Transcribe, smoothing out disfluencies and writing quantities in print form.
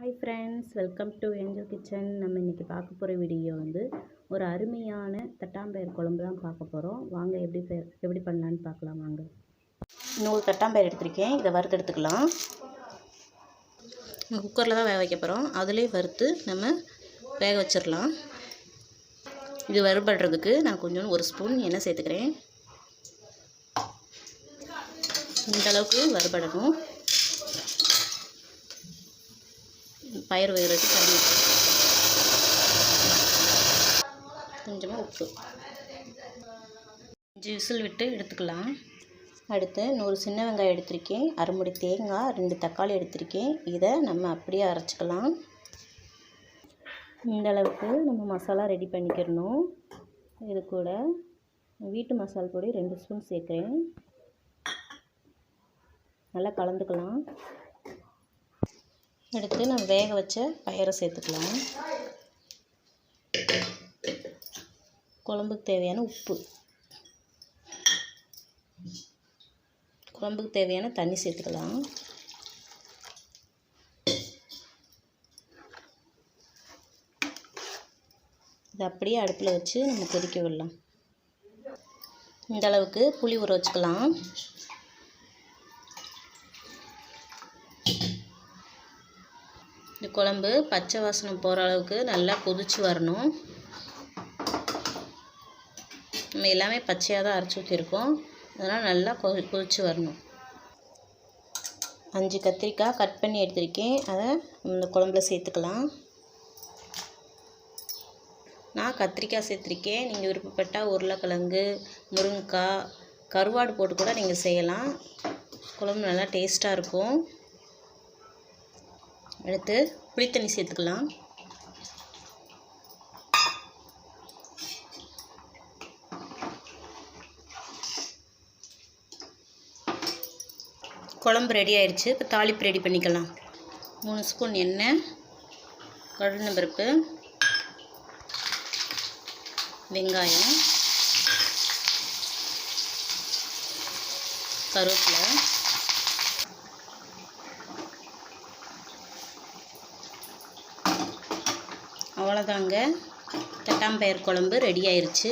Hi friends, welcome to angel kitchen. நம்ம இன்றைக்கி பார்க்க போகிற வீடியோ ஒரு அருமையான தட்டாம்பயிர் குழம்பு தான் பார்க்க போகிறோம். வாங்க எப்படி பண்ணலான்னு பார்க்கலாம். வாங்க. இன்னொரு தட்டாம்பயிர் எடுத்திருக்கேன், இதை வறுத்து எடுத்துக்கலாம். குக்கரில் தான் வேக வைக்க போகிறோம். அதிலே வறுத்து நம்ம வேக வச்சிடலாம். இது வறுபடுறதுக்கு நான் கொஞ்சம் 1 ஸ்பூன் எண்ணெய் சேர்த்துக்கிறேன். இந்த அளவுக்கு வறுபடணும். பயிர் வேகிறதுக்கு தண்ணி, கொஞ்சமாக உப்பு, 5 விசில் விட்டு எடுத்துக்கலாம். அடுத்து 100 சின்ன வெங்காயம் எடுத்திருக்கேன், அரைமுடி தேங்காய், 2 தக்காளி எடுத்திருக்கேன். இதை நம்ம அப்படியே அரைச்சிக்கலாம். இந்த அளவுக்கு நம்ம மசாலா ரெடி பண்ணிக்கிறணும். இது கூட வீட்டு மசாலா பொடி 2 ஸ்பூன் சேர்க்குறேன். நல்லா கலந்துக்கலாம். எடுத்து நம்ம வேக வச்ச பயிரை சேர்த்துக்கலாம். குழம்புக்கு தேவையான உப்பு, குழம்புக்கு தேவையான தண்ணி சேர்த்துக்கலாம். இது அப்படியே அடுப்பில் வச்சு நம்ம கொதிக்க விடலாம். இந்த அளவுக்கு புளி ஊற வச்சுக்கலாம். இந்த குழம்பு பச்சை வாசனை போகிற அளவுக்கு நல்லா கொதிச்சு வரணும். நம்ம எல்லாமே பச்சையாக தான் அரைச்சி ஊற்றிருக்கோம், அதனால் நல்லா கொதிச்சு வரணும். 5 கத்திரிக்காய் கட் பண்ணி எடுத்திருக்கேன், அதை இந்த குழம்புல சேர்த்துக்கலாம். நான் கத்திரிக்காய் சேர்த்துருக்கேன். நீங்கள் விருப்பப்பட்டால் உருளைக்கிழங்கு, முருங்கைக்காய், கருவாடு போட்டு கூட நீங்கள் செய்யலாம். குழம்பு நல்லா டேஸ்ட்டாக இருக்கும். அடுத்து புளித்தண்ணி சேர்த்துக்கலாம். குழம்பு ரெடி ஆயிடுச்சு. இப்போ தாளிப்பு ரெடி பண்ணிக்கலாம். 3 ஸ்பூன் எண்ணெய், கடுகுப்பருப்பு, வெங்காயம், கருவேப்பிலை, அவ்வளோதாங்க. தட்டாம்பயிர் குழம்பு ரெடி ஆயிடுச்சு.